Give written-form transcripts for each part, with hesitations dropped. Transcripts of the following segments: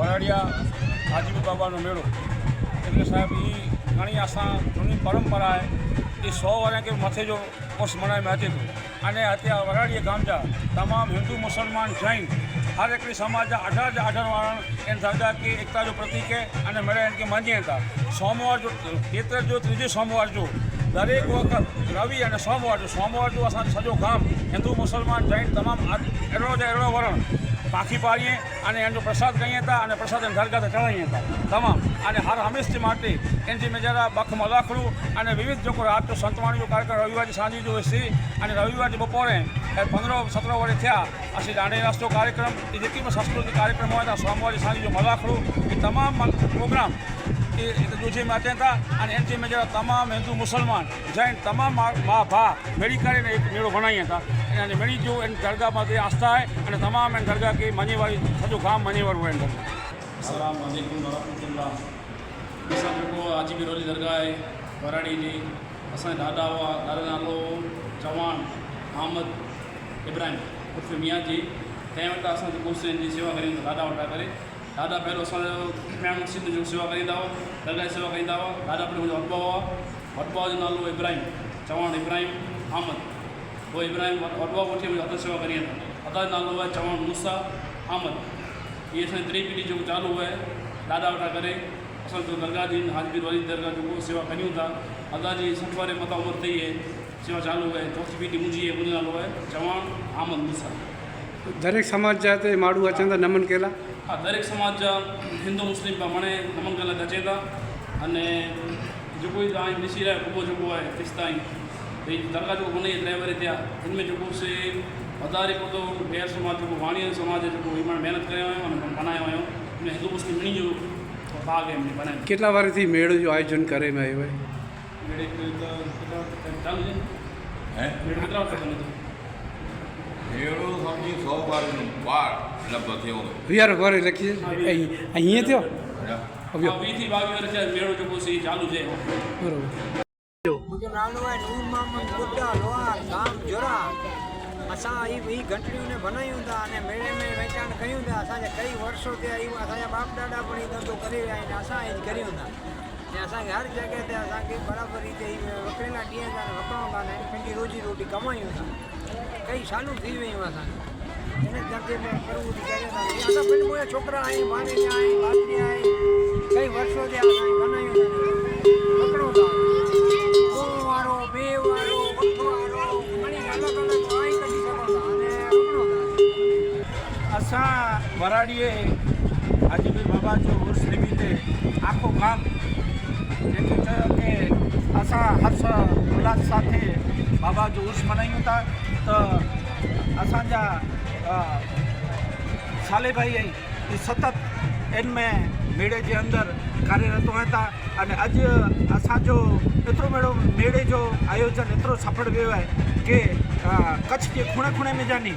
વરાડિયા હાજીબી બાબાનો મેળો એટલે સાહેબ એ ઘણી આસાं જૂની પરંપરા એ 100 વર્ષ કે મથે जो उस मनाई में अचे थो अने अत्यार वराड़ीअ गाम जा तमाम हिंदू मुसलमान जैन हर एक समाज जा 18 वारा इन दरगाह की एकता जो प्रतीक है अने मेरे इनके मञे था सोमवार जो केतर जो तीजे सोमवार जो दरेक वक्त रवि अने सोमवार जो असां सॼो गाम हिंदू मुसलमान जैन तमाम अहिड़ो वरण पाखी पाड़ीए अने एनो प्रसाद कहीए था अने प्रसाद दरगाह ते चढ़ाईए था तमाम अने हर हमेशा माटे इनजी मेजरा बख मलाखड़ू अने विविध जो रात जो संतवाणी जो कार्यक्रम रविवार सांझी जो सी अने रविवार जे बपोरे 15-17 वर्ष थया असीं दांडे रास्तो कार्यक्रम ये जेकी भी सांस्कृतिक कार्यक्रम हुआ था सोमवार सांझी जो मलाखड़ू ये तमाम प्रोग्राम ये दूजे में अचनि था अने इनजी मेजरा तमाम हिंदू मुसलमान जैन तमाम माँ भा मेड़ी करे एक मेड़ो मनाइए था अने मेड़ी जो इन दरगाह में आस्था है अने तमाम इन दरगाह के मञे वारी सॼो गाम मञे वारो है इन दरगाह। अस्सलाम वालेकुम वरहमतुल्लाह। असां जेको हाजीबी रोली दरगाह आहे वराड़ी जी असांजा ॾाॾा हुआ ॾाॾो नालो चवान अहमद इब्राहिम उर्फ़ मियाँ जी तंहिं वटि असां जेको जी सेवा करियूं ॾाॾा वटा करे ॾाॾा पहिरियों असांजो इमाम मस्जिद जो सेवा करींदा हुआ दरगाह जी सेवा करींदा हुआ ॾाॾा पहिरियों मुंहिंजो वॾो हुआ वॾो जो नालो इब्राहिम चवान इब्राहिम अहमद वो इब्राहिम वॾो वठी मुंहिंजो हथ सेवा करींदा अदा जो नालो आहे चवान मूसा अहमद ये असांजी टी पीढ़ी जो चालू है ॾाॾा वटा करे असां जो दरगाह जी हाजीबी रोली दरगाह जो सेवा कयूं था अदा जी 60 वारे मथा उमिरि थी है सेवा चालू है चौथी पीढ़ी मुंहिंजी है मुंहिंजो नालो है चवान अहमद मूसा। दरेक समाज जा ते माण्हू अचनि था नमन केला हाँ दरेक समाज जा हिंदू मुस्लिम पिया मणे नमन करण लाइ अचे था अने जेको ई तव्हां ॾिसी रहिया पोइ जेको आहे तेसि ताईं भई दरगाह जो कोन्हे 3 वरे थिया हिन में जेको से वधारे को तो ॿिया समाज जेको वाणियर समाज जेको महिनत कयो आहियूं अने बनायो आहियूं हिन हिंदू मुस्लिम ॿिन्ही जो भाग आहे बनाए કેટલા વર્ષથી મેળો जो आयोजन करे में आयो है केतिरा वक़्तु अहिड़ो सम्झी 100 ॿार लॻभॻि थियो वीह वरे लखी ऐं हीअं थियो वीह थी 22 वर थिया मेड़ो जेको सी चालू थिए बराबरि। मुझे नालो है नूर मोहम्मद गुड्डा लोहार गाम जोरा असां ही घंटड़ियों ने बनायूं था अने मेले में वेचाण कयूं था असांजे कई वर्षों ते असांजा बाप ॾाॾा पण ही धंधो करे रहिया आहिनि असां ही करियूं था ऐं असांखे हर जॻह ते असांखे बराबरि रीते वकिरेला ॾींहं था वकिरणो था ऐं पंहिंजी रोजी रोटी कमायूं था कई सालूं थी वियूं असांखे हिन धंधे में करવું थी करे था असां पिण मुंहिंजा छोकिरा आहियूं भाणेजा आहियूं भातरी आहियूं कई वर्षों ते असां बनायूं था वकिरणो था वारो बे वारो वक़्तु वारो घणी अलॻि अलॻि वाई कढी सघूं था अने वकिरणो था। असां वराड़ीअ हाजीबी बाबा जो उर्स निमित्ते आखो गाम जेके चयो कि असां हर्ष उल्लास साथे बाबा जो उर्स मनायूं था त असांजा साले भाई ई सतत इन में मेड़े जे अंदरि कार्यरत हुअनि था अने अॼु असांजो एतिरो मेड़े जो आयोजन एतिरो सफल वियो आहे कि कच्छ जे खूणे खूणे में जानी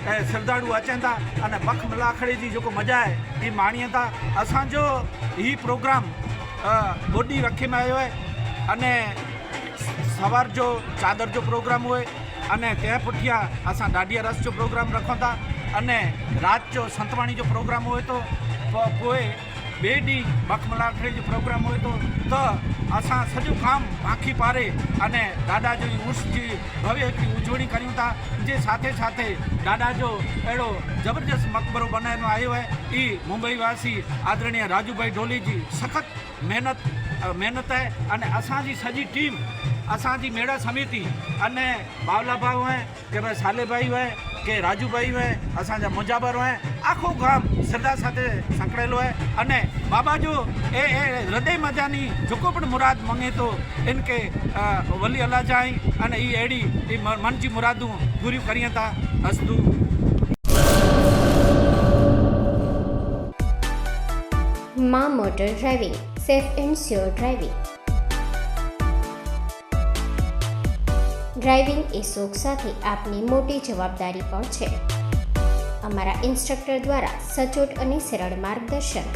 ऐं श्रद्धालु अचनि था अने बख मलाखड़े जी जेको मज़ा आहे ही माणीनि था। असांजो ही प्रोग्राम ॿोॾी रखे में आयो आहे अने सवार जो चादर जो प्रोग्राम हुए अने तंहिं पुठियां असां ॾाढिया रस जो प्रोग्राम रखूं था अने राति जो संतवाणी जो प्रोग्राम हुए थो पोइ ॿिए ॾींहुं बख मलाखड़े जो प्रोग्राम हुए थो त असां सॼो गाम पाखी पारे अने ॾाॾा जो उर्स जी भव्य हिकिड़ी उजवणी करियूं था जे साथे साथे ॾाॾा जो अहिड़ो ज़बरदस्त मक़बरो बनाइणो आयो आहे ई मुंबई वासी आदरणीय राजू भाई ढोली जी सख़्त महिनत आहे अने असांजी सॼी टीम असांजी मेड़ा समिति अने बावला भाऊ है के भाई साले भाई है के राजू भाई है असांजा मुजाबर है आखो गाम श्रद्धा साथे संकड़ेलो है अने बाबा जो ए हृदय मजानी जेको पण मुराद मंगे तो इनके वली अल्लाह जाई अने ई एड़ी मन जी मुरादूं पूरी करिए था हसदू। मां motor driving safe and sure driving driving એ શોખ સાથે આપની મોટી જવાબદારી પણ છે। અમારા ઇન્સ્ટ્રક્ટર દ્વારા સચોટ અને સરળ માર્ગદર્શન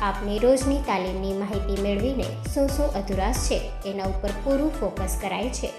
આપની રોજની તાલીમની માહિતી મેળવીને શું અધુરાશ છે એના ઉપર પૂરું ફોકસ કરાય છે।